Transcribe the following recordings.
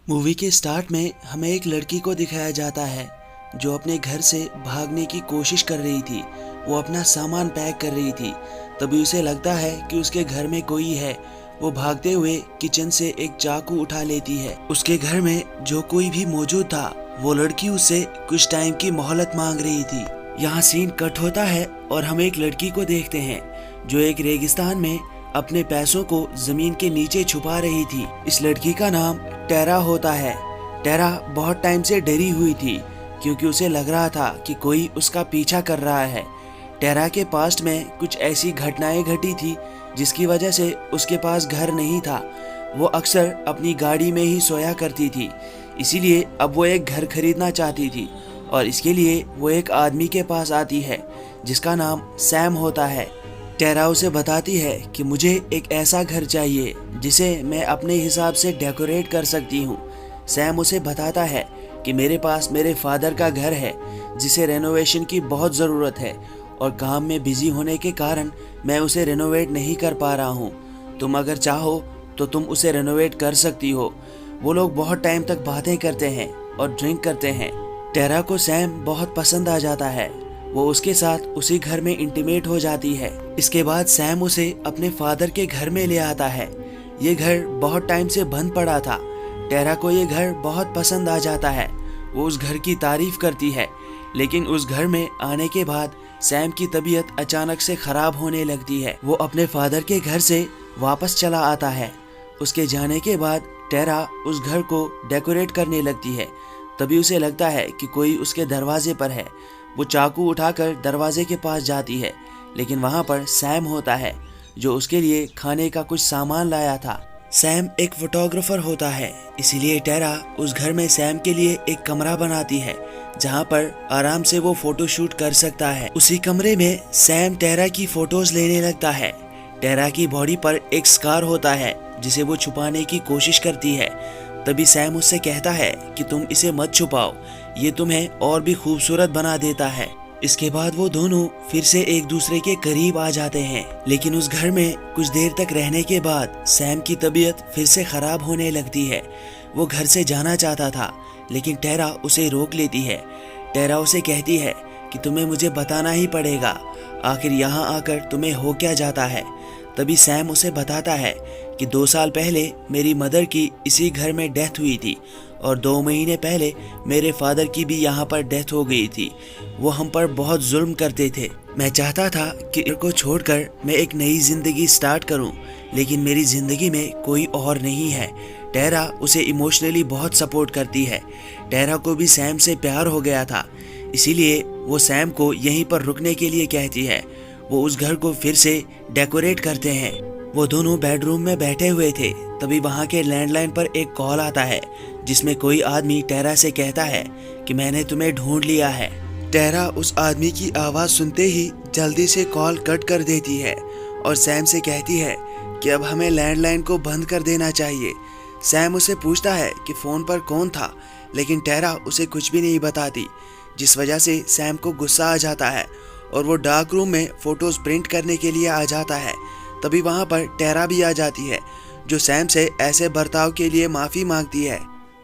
Movie के start में हमें एक लड़की को दिखाया जाता है जो अपने घर से भागने की कोशिश कर रही थी। वो अपना सामान पैक कर रही थी। तभी उसे लगता है कि उसके घर में कोई है। वो भागते हुए किचन से एक चाकू उठा लेती है। उसके घर में जो कोई भी मौजूद था वो लड़की उससे कुछ टाइम की मोहलत मांग रही थी। यहाँ सीन कट होता है और हम एक लड़की को देखते हैं जो एक रेगिस्तान में अपने पैसों को जमीन के नीचे छुपा रही थी। इस लड़की का नाम टेरा होता है। टेरा बहुत टाइम से डरी हुई थी क्योंकि उसे लग रहा था कि कोई उसका पीछा कर रहा है। टेरा के पास्ट में कुछ ऐसी घटनाएं घटी थी जिसकी वजह से उसके पास घर नहीं था। वो अक्सर अपनी गाड़ी में ही सोया करती थी, इसीलिए अब वो एक घर खरीदना चाहती थी और इसके लिए वो एक आदमी के पास आती है जिसका नाम सैम होता है। टेरा उसे बताती है कि मुझे एक ऐसा घर चाहिए जिसे मैं अपने हिसाब से डेकोरेट कर सकती हूँ। सैम उसे बताता है कि मेरे पास मेरे फादर का घर है जिसे रेनोवेशन की बहुत ज़रूरत है और काम में बिजी होने के कारण मैं उसे रेनोवेट नहीं कर पा रहा हूँ। तुम अगर चाहो तो तुम उसे रेनोवेट कर सकती हो। वो लोग बहुत टाइम तक बातें करते हैं और ड्रिंक करते हैं। टेरा को सैम बहुत पसंद आ जाता है। वो उसके साथ उसी घर में इंटीमेट हो जाती है। इसके बाद सैम उसे अपने फादर के घर में ले आता है। ये घर बहुत टाइम से बंद पड़ा था। टेरा को ये घर बहुत पसंद आ जाता है। वो उस घर की तारीफ करती है, लेकिन उस घर में आने के बाद सैम की तबीयत अचानक से खराब होने लगती है। वो अपने फादर के घर से वापस चला आता है। उसके जाने के बाद टेरा उस घर को डेकोरेट करने लगती है। तभी उसे लगता है कि कोई उसके दरवाजे पर है। वो चाकू उठाकर दरवाजे के पास जाती है, लेकिन वहाँ पर सैम होता है जो उसके लिए खाने का कुछ सामान लाया था। सैम एक फोटोग्राफर होता है, इसीलिए टेरा उस घर में सैम के लिए एक कमरा बनाती है जहाँ पर आराम से वो फोटो शूट कर सकता है। उसी कमरे में सैम टेरा की फोटोज लेने लगता है। टेरा की बॉडी पर एक स्कार होता है जिसे वो छुपाने की कोशिश करती है। तभी सैम उससे कहता है कि तुम इसे मत छुपाओ, ये तुम्हें और भी खूबसूरत बना देता है। इसके बाद वो दोनों फिर से एक दूसरे के करीब आ जाते हैं, लेकिन उस घर में कुछ देर तक रहने के बाद सैम की तबीयत फिर से खराब होने लगती है। वो घर से जाना चाहता था, लेकिन टेरा उसे रोक लेती है। टेरा उसे कहती है कि तुम्हें मुझे बताना ही पड़ेगा, आखिर यहाँ आकर तुम्हें हो क्या जाता है। तभी सैम उसे बताता है कि 2 साल पहले मेरी मदर की इसी घर में डेथ हुई थी और 2 महीने पहले मेरे फादर की भी यहाँ पर डेथ हो गई थी। वो हम पर बहुत जुल्म करते थे। मैं चाहता था कि इनको छोड़कर मैं एक नई जिंदगी स्टार्ट करूं, लेकिन मेरी जिंदगी में कोई और नहीं है। टेरा उसे इमोशनली बहुत सपोर्ट करती है। टेरा को भी सैम से प्यार हो गया था, इसीलिए वो सैम को यहीं पर रुकने के लिए कहती है। वो उस घर को फिर से डेकोरेट करते हैं। वो दोनों बेडरूम में बैठे हुए थे, तभी वहाँ के लैंडलाइन पर एक कॉल आता है जिसमें कोई आदमी टेरा से कहता है कि मैंने तुम्हें ढूंढ लिया है। टेरा उस आदमी की आवाज़ सुनते ही जल्दी से कॉल कट कर देती है और सैम से कहती है कि अब हमें लैंडलाइन को बंद कर देना चाहिए। सैम उसे पूछता है कि फ़ोन पर कौन था, लेकिन टेरा उसे कुछ भी नहीं बताती, जिस वजह से सैम को गुस्सा आ जाता है और वो डार्क रूम में फ़ोटोज़ प्रिंट करने के लिए आ जाता है। तभी वहाँ पर टेरा भी आ जाती है जो सैम से ऐसे बर्ताव के लिए माफ़ी मांगती है।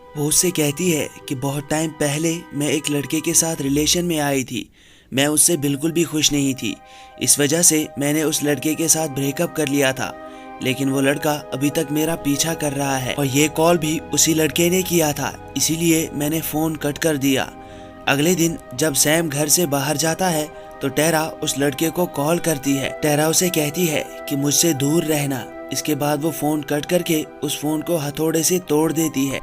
वो उससे कहती है कि बहुत टाइम पहले मैं एक लड़के के साथ रिलेशन में आई थी। मैं उससे बिल्कुल भी खुश नहीं थी, इस वजह से मैंने उस लड़के के साथ ब्रेकअप कर लिया था, लेकिन वो लड़का अभी तक मेरा पीछा कर रहा है और ये कॉल भी उसी लड़के ने किया था, इसीलिए मैंने फ़ोन कट कर दिया। अगले दिन जब सैम घर से बाहर जाता है तो टेरा उस लड़के को कॉल करती है। टेरा उसे कहती है कि मुझसे दूर रहना। इसके बाद वो फ़ोन कट करके उस फ़ोन को हथौड़े से तोड़ देती है।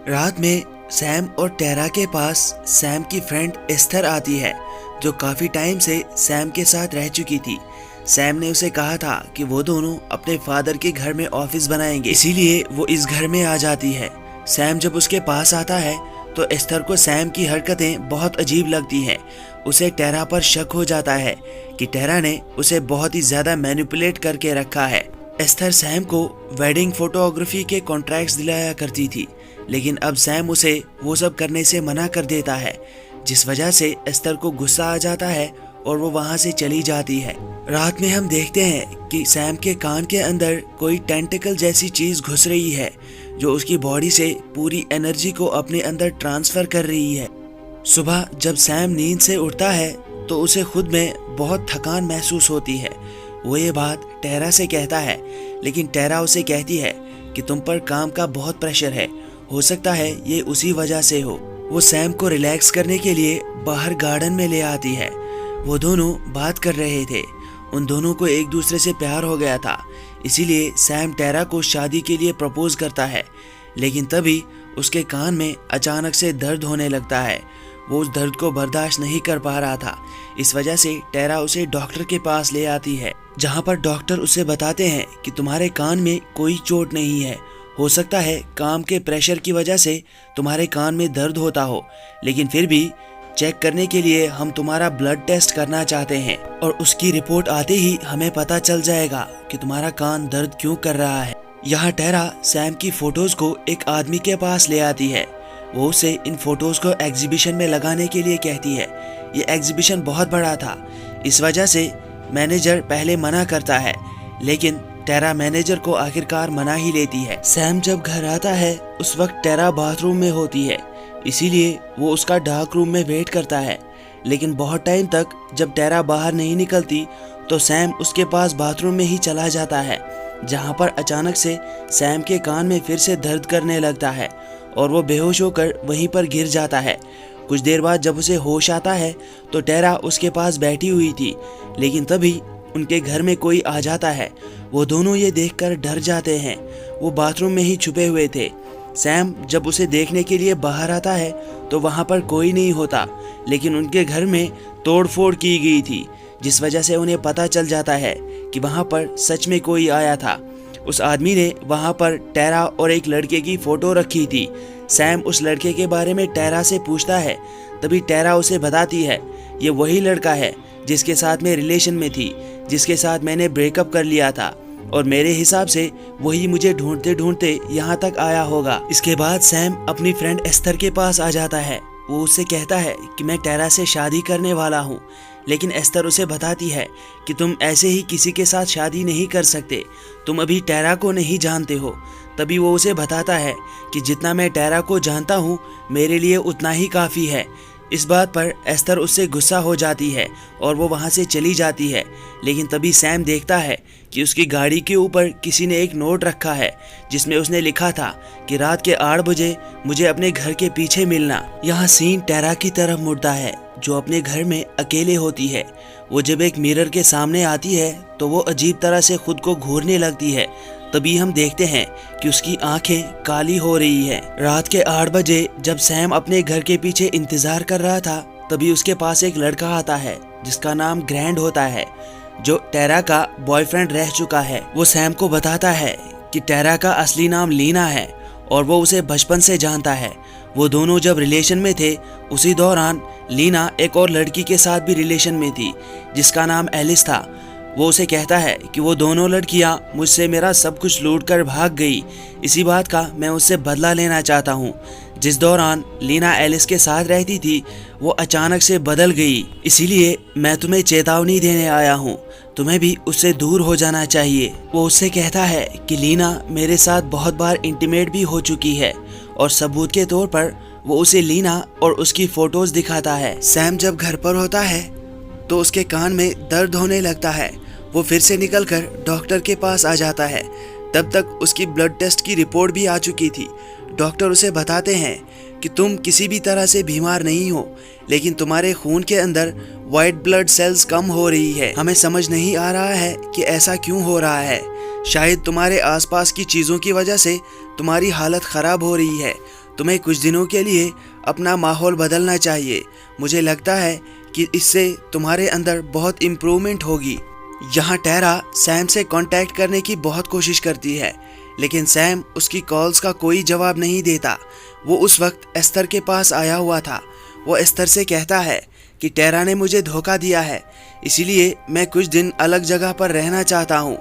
रात में सैम और टेरा के पास सैम की फ्रेंड एस्थर आती है जो काफ़ी टाइम से सैम के साथ रह चुकी थी। सैम ने उसे कहा था कि वो दोनों अपने फादर के घर में ऑफिस बनाएंगे, इसीलिए वो इस घर में आ जाती है। सैम जब उसके पास आता है तो एस्थर को सैम की हरकतें बहुत अजीब लगती हैं। उसे टेरा पर शक हो जाता है कि टेरा ने उसे बहुत ही ज़्यादा मैनिपुलेट करके रखा है। एस्थर सैम को वेडिंग फोटोग्राफी के कॉन्ट्रैक्ट्स दिलाया करती थी, लेकिन अब सैम उसे वो सब करने से मना कर देता है, जिस वजह से एस्थर को गुस्सा आ जाता है और वो वहाँ से चली जाती है। रात में हम देखते हैं कि सैम के कान के अंदर कोई टेंटिकल जैसी चीज़ घुस रही है जो उसकी बॉडी से पूरी एनर्जी को अपने अंदर ट्रांसफर कर रही है। सुबह जब सैम नींद से उठता है तो उसे खुद में बहुत थकान महसूस होती है। वो ये बात टेरा से कहता है, लेकिन टेरा उसे कहती है कि तुम पर काम का बहुत प्रेशर है, हो सकता है ये उसी वजह से हो। वो सैम को रिलैक्स करने के लिए बाहर गार्डन में ले आती है। वो दोनों बात कर रहे थे, उन दोनों को एक दूसरे से प्यार हो गया था, इसीलिए सैम टेरा को शादी के लिए प्रपोज करता है। लेकिन तभी उसके कान में अचानक से दर्द होने लगता है। वो उस दर्द को बर्दाश्त नहीं कर पा रहा था, इस वजह से टेरा उसे डॉक्टर के पास ले आती है, जहाँ पर डॉक्टर उसे बताते हैं कि तुम्हारे कान में कोई चोट नहीं है, हो सकता है काम के प्रेशर की वजह से तुम्हारे कान में दर्द होता हो, लेकिन फिर भी चेक करने के लिए हम तुम्हारा ब्लड टेस्ट करना चाहते हैं और उसकी रिपोर्ट आते ही हमें पता चल जाएगा कि तुम्हारा कान दर्द क्यों कर रहा है। यहाँ टेरा सैम की फोटोज को एक आदमी के पास ले आती है। वो उसे इन फोटोज को एग्जीबिशन में लगाने के लिए कहती है। ये एग्जीबिशन बहुत बड़ा था, इस वजह से मैनेजर पहले मना करता है, लेकिन टेरा मैनेजर को आखिरकार मना ही लेती है। सैम जब घर आता है उस वक्त टेरा बाथरूम में होती है, इसीलिए वो उसका डार्क रूम में वेट करता है। लेकिन बहुत टाइम तक जब टेरा बाहर नहीं निकलती तो सैम उसके पास बाथरूम में ही चला जाता है, जहाँ पर अचानक से सैम के कान में फिर से दर्द करने लगता है और वो बेहोश होकर वहीं पर गिर जाता है। कुछ देर बाद जब उसे होश आता है तो टेरा उसके पास बैठी हुई थी, लेकिन तभी उनके घर में कोई आ जाता है। वो दोनों ये देखकर डर जाते हैं। वो बाथरूम में ही छुपे हुए थे। सैम जब उसे देखने के लिए बाहर आता है तो वहाँ पर कोई नहीं होता, लेकिन उनके घर में तोड़फोड़ की गई थी, जिस वजह से उन्हें पता चल जाता है कि वहाँ पर सच में कोई आया था। उस आदमी ने वहाँ पर टेरा और एक लड़के की फोटो रखी थी। सैम उस लड़के के बारे में टेरा से पूछता है, तभी टेरा उसे बताती है ये वही लड़का है जिसके साथ मैं रिलेशन में थी, जिसके साथ मैंने ब्रेकअप कर लिया था, और मेरे हिसाब से वही मुझे ढूंढते ढूंढते यहाँ तक आया होगा। इसके बाद सैम अपनी फ्रेंड एस्तर के पास आ जाता है। वो उससे कहता है कि मैं टेरा से शादी करने वाला हूँ, लेकिन एस्तर उसे बताती है कि तुम ऐसे ही किसी के साथ शादी नहीं कर सकते, तुम अभी टेरा को नहीं जानते हो। तभी वो उसे बताता है कि जितना मैं टेरा को जानता हूँ मेरे लिए उतना ही काफ़ी है। इस बात पर एस्तर उससे गुस्सा हो जाती है और वो वहाँ से चली जाती है। लेकिन तभी सैम देखता है कि उसकी गाड़ी के ऊपर किसी ने एक नोट रखा है, जिसमें उसने लिखा था कि रात के 8 बजे मुझे अपने घर के पीछे मिलना। यहाँ सीन टेरा की तरफ मुड़ता है, जो अपने घर में अकेले होती है। वो जब एक मिरर के सामने आती है तो वो अजीब तरह से खुद को घूरने लगती है। तभी हम देखते हैं कि उसकी आंखें काली हो रही है। रात के 8 बजे जब सैम अपने घर के पीछे इंतजार कर रहा था, तभी उसके पास एक लड़का आता है जिसका नाम ग्रैंड होता है, जो टेरा का बॉयफ्रेंड रह चुका है। वो सैम को बताता है कि टेरा का असली नाम लीना है और वो उसे बचपन से जानता है। वो दोनों जब रिलेशन में थे उसी दौरान लीना एक और लड़की के साथ भी रिलेशन में थी, जिसका नाम एलिस था। वो उसे कहता है कि वो दोनों लड़कियां मुझसे मेरा सब कुछ लूट कर भाग गई, इसी बात का मैं उससे बदला लेना चाहता हूँ। जिस दौरान लीना एलिस के साथ रहती थी वो अचानक से बदल गई, इसीलिए मैं तुम्हें चेतावनी देने आया हूँ, तुम्हें भी उससे दूर हो जाना चाहिए। वो उससे कहता है कि लीना मेरे साथ बहुत बार इंटीमेट भी हो चुकी है, और सबूत के तौर पर वो उसे लीना और उसकी फोटोज दिखाता है। सैम जब घर पर होता है तो उसके कान में दर्द होने लगता है। वो फिर से निकलकर डॉक्टर के पास आ जाता है। तब तक उसकी ब्लड टेस्ट की रिपोर्ट भी आ चुकी थी। डॉक्टर उसे बताते हैं कि तुम किसी भी तरह से बीमार नहीं हो, लेकिन तुम्हारे खून के अंदर वाइट ब्लड सेल्स कम हो रही है। हमें समझ नहीं आ रहा है कि ऐसा क्यों हो रहा है। शायद तुम्हारे आसपास की चीज़ों की वजह से तुम्हारी हालत ख़राब हो रही है। तुम्हें कुछ दिनों के लिए अपना माहौल बदलना चाहिए। मुझे लगता है कि इससे तुम्हारे अंदर बहुत इम्प्रूवमेंट होगी। यहाँ टेरा सैम से कांटेक्ट करने की बहुत कोशिश करती है, लेकिन सैम उसकी कॉल्स का कोई जवाब नहीं देता। वो उस वक्त एस्तर के पास आया हुआ था। वो एस्तर से कहता है कि टेरा ने मुझे धोखा दिया है, इसीलिए मैं कुछ दिन अलग जगह पर रहना चाहता हूँ।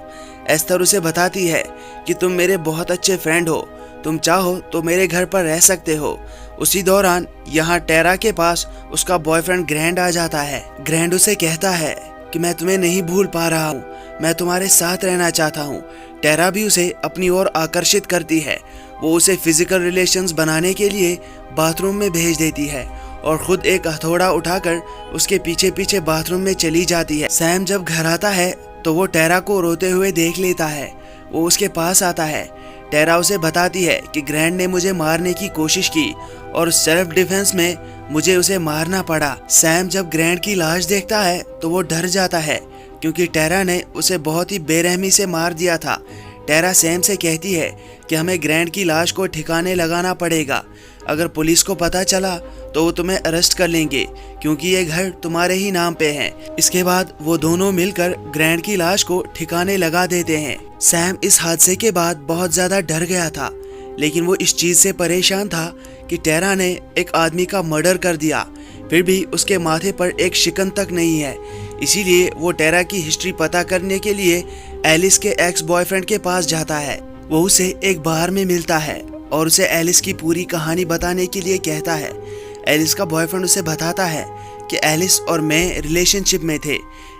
एस्तर उसे बताती है कि तुम मेरे बहुत अच्छे फ्रेंड हो, तुम चाहो तो मेरे घर पर रह सकते हो। उसी दौरान यहाँ टेरा के पास उसका बॉयफ्रेंड ग्रैंड आ जाता है। ग्रैंड उसे कहता है कि मैं तुम्हें नहीं भूल पा रहा हूँ, मैं तुम्हारे साथ रहना चाहता हूँ। टेरा भी उसे अपनी ओर आकर्षित करती है वो उसे फिजिकल रिलेशंस बनाने के लिए बाथरूम में भेज देती है और खुद एक हथौड़ा उठाकर उसके पीछे पीछे बाथरूम में चली जाती है। सैम जब घर आता है तो वो टेरा को रोते हुए देख लेता है। वो उसके पास आता है। टेरा उसे बताती है कि ग्रैंड ने मुझे मारने की कोशिश की और सेल्फ डिफेंस में मुझे उसे मारना पड़ा। सैम जब ग्रैंड की लाश देखता है तो वो डर जाता है क्योंकि टेरा ने उसे बहुत ही बेरहमी से मार दिया था। टेरा सैम से कहती है कि हमें ग्रैंड की लाश को ठिकाने लगाना पड़ेगा। अगर पुलिस को पता चला तो वो तुम्हें अरेस्ट कर लेंगे क्योंकि ये घर तुम्हारे ही नाम पे है। इसके बाद वो दोनों मिलकर ग्रैंड की लाश को ठिकाने लगा देते हैं। सैम इस हादसे के बाद बहुत ज्यादा डर गया था, लेकिन वो इस चीज से परेशान था कि टेरा ने एक आदमी का मर्डर कर दिया, फिर भी उसके माथे पर एक शिकन तक नहीं है। इसीलिए वो टेरा की हिस्ट्री पता करने के लिए एलिस के एक्स बॉयफ्रेंड के पास जाता है। वो उसे एक बार में मिलता है और उसे एलिस की पूरी कहानी बताने के लिए कहता है। एलिस का बॉयफ्रेंड उसे बताता है कि एलिस और मैं रिलेशनशिप में थे,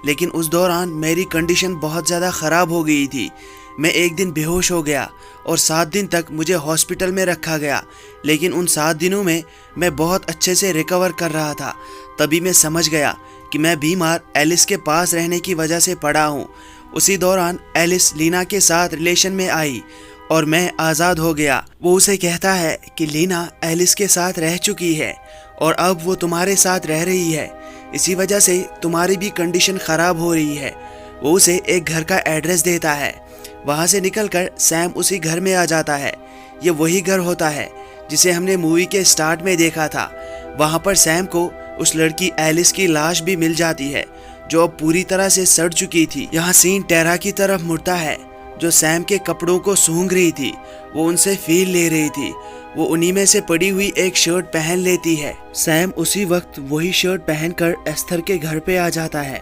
लेकिन उस दौरान मेरी कंडीशन बहुत ज़्यादा ख़राब हो गई थी। मैं एक दिन बेहोश हो गया और 7 दिन तक मुझे हॉस्पिटल में रखा गया, लेकिन उन 7 दिनों में मैं बहुत अच्छे से रिकवर कर रहा था। तभी मैं समझ गया कि मैं बीमार एलिस के पास रहने की वजह से पड़ा हूँ। उसी दौरान एलिस लीना के साथ रिलेशन में आई और मैं आज़ाद हो गया। वो उसे कहता है कि लीना एलिस के साथ रह चुकी है और अब वो तुम्हारे साथ रह रही है, इसी वजह से तुम्हारी भी कंडीशन ख़राब हो रही है। वो उसे एक घर का एड्रेस देता है। वहाँ से निकलकर सैम उसी घर में आ जाता है। ये वही घर होता है जिसे हमने मूवी के स्टार्ट में देखा था। वहाँ पर सैम को उस लड़की एलिस की लाश भी मिल जाती है जो अब पूरी तरह से सड़ चुकी थी। यहाँ सीन टेरा की तरफ मुड़ता है जो सैम के कपड़ों को सूंघ रही थी। वो उनसे फील ले रही थी। वो उन्हीं में से पड़ी हुई एक शर्ट पहन लेती है। सैम उसी वक्त वही शर्ट पहनकर एस्थर के घर पे आ जाता है।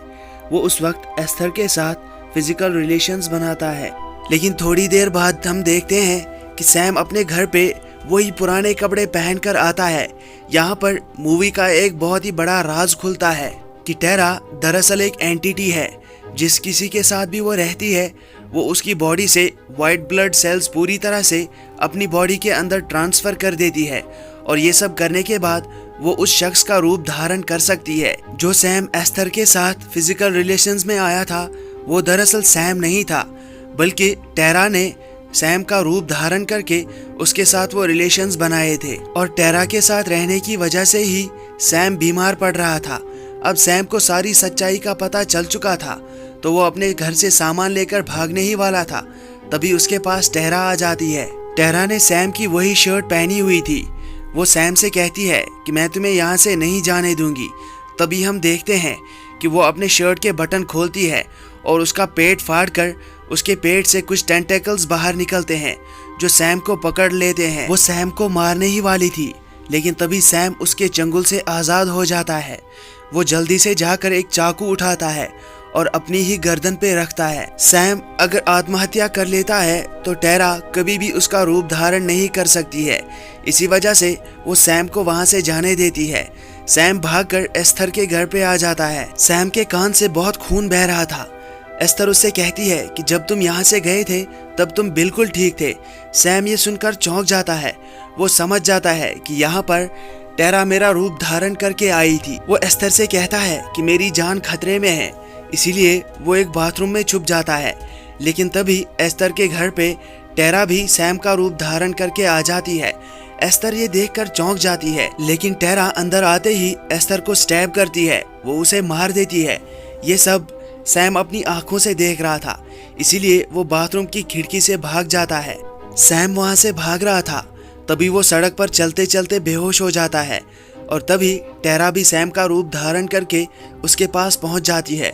वो उस वक्त एस्थर के साथ फिजिकल रिलेशंस बनाता है, लेकिन थोड़ी देर बाद हम देखते हैं कि सैम अपने घर पे वही पुराने कपड़े पहनकर आता है। यहाँ पर मूवी का एक बहुत ही बड़ा राज खुलता है कि टेरा दरअसल एक एंटिटी है। जिस किसी के साथ भी वो रहती है वो उसकी बॉडी से वाइट ब्लड सेल्स पूरी तरह से अपनी बॉडी के अंदर ट्रांसफ़र कर देती है और ये सब करने के बाद वो उस शख्स का रूप धारण कर सकती है। जो सैम एस्थर के साथ फिजिकल रिलेशंस में आया था वो दरअसल सैम नहीं था, बल्कि टेरा ने सैम का रूप धारण करके उसके साथ वो रिलेशंस बनाए थे और टेरा के साथ रहने की वजह से ही सैम बीमार पड़ रहा था। अब सैम को सारी सच्चाई का पता चल चुका था तो वो अपने घर से सामान लेकर भागने ही वाला था। तभी उसके पास टेरा आ जाती है। टेरा ने सैम की वही शर्ट पहनी हुई थी। वो सैम से कहती है कि मैं तुम्हें यहाँ से नहीं जाने दूंगी। तभी हम देखते हैं कि वो अपने शर्ट के बटन खोलती है और उसका पेट फाड़ कर उसके पेट से कुछ टेंटेकल्स बाहर निकलते हैं जो सैम को पकड़ लेते हैं। वो सैम को मारने ही वाली थी, लेकिन तभी सैम उसके चंगुल से आज़ाद हो जाता है। वो जल्दी से जाकर एक चाकू उठाता है और अपनी ही गर्दन पे रखता है। सैम अगर आत्महत्या कर लेता है तो टेरा कभी भी उसका रूप धारण नहीं कर सकती है। इसी वजह से वो सैम को वहाँ से जाने देती है। सैम भागकर एस्थर के घर पे आ जाता है। सैम के कान से बहुत खून बह रहा था। एस्थर उससे कहती है कि जब तुम यहाँ से गए थे तब तुम बिल्कुल ठीक थे। सैम ये सुनकर चौंक जाता है। वो समझ जाता है कि यहाँ पर टेरा मेरा रूप धारण करके आई थी। वो एस्थर से कहता है कि मेरी जान खतरे में है, इसीलिए वो एक बाथरूम में छुप जाता है। लेकिन तभी एस्थर के घर पे टेरा भी सैम का रूप धारण करके आ जाती है। एस्थर ये देखकर चौंक जाती है, लेकिन टेरा अंदर आते ही एस्थर को स्टैब करती है। वो उसे मार देती है। ये सब सैम अपनी आंखों से देख रहा था, इसीलिए वो बाथरूम की खिड़की से भाग जाता है। सैम वहां से भाग रहा था, तभी वो सड़क पर चलते चलते बेहोश हो जाता है और तभी टेरा भी सैम का रूप धारण करके उसके पास पहुंच जाती है।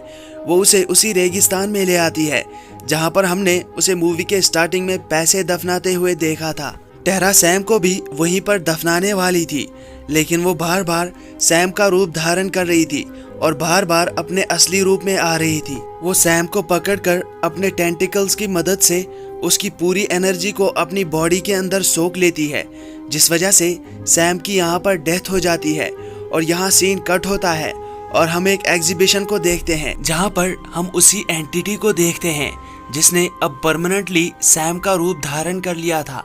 वो उसे उसी रेगिस्तान में ले आती है जहां पर हमने उसे मूवी के स्टार्टिंग में पैसे दफनाते हुए देखा था। टेरा सैम को भी वहीं पर दफनाने वाली थी, लेकिन वो बार बार सैम का रूप धारण कर रही थी और बार बार अपने असली रूप में आ रही थी। वो सैम को पकड़कर अपने टेंटिकल्स की मदद से उसकी पूरी एनर्जी को अपनी बॉडी के अंदर सोख लेती है, जिस वजह से सैम की यहाँ पर डेथ हो जाती है। और यहाँ सीन कट होता है और हम एक एग्जीबिशन को देखते हैं जहाँ पर हम उसी एंटिटी को देखते हैं जिसने अब परमानेंटली सैम का रूप धारण कर लिया था।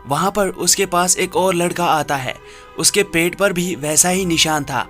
वहाँ पर उसके पास एक और लड़का आता है। उसके पेट पर भी वैसा ही निशान था,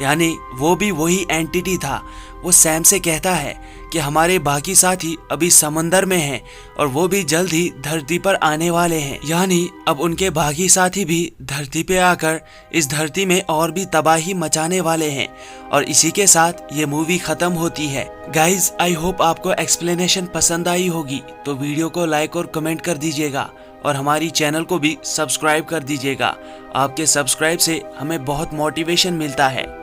यानी वो भी वही एंटिटी था। वो सैम से कहता है कि हमारे बाकी साथी अभी समंदर में हैं और वो भी जल्द ही धरती पर आने वाले हैं, यानी अब उनके बाकी साथी भी धरती पे आकर इस धरती में और भी तबाही मचाने वाले हैं। और इसी के साथ ये मूवी खत्म होती है। गाइज, आई होप आपको एक्सप्लेनेशन पसंद आई होगी, तो वीडियो को लाइक और कमेंट कर दीजिएगा और हमारी चैनल को भी सब्सक्राइब कर दीजिएगा। आपके सब्सक्राइब से हमें बहुत मोटिवेशन मिलता है।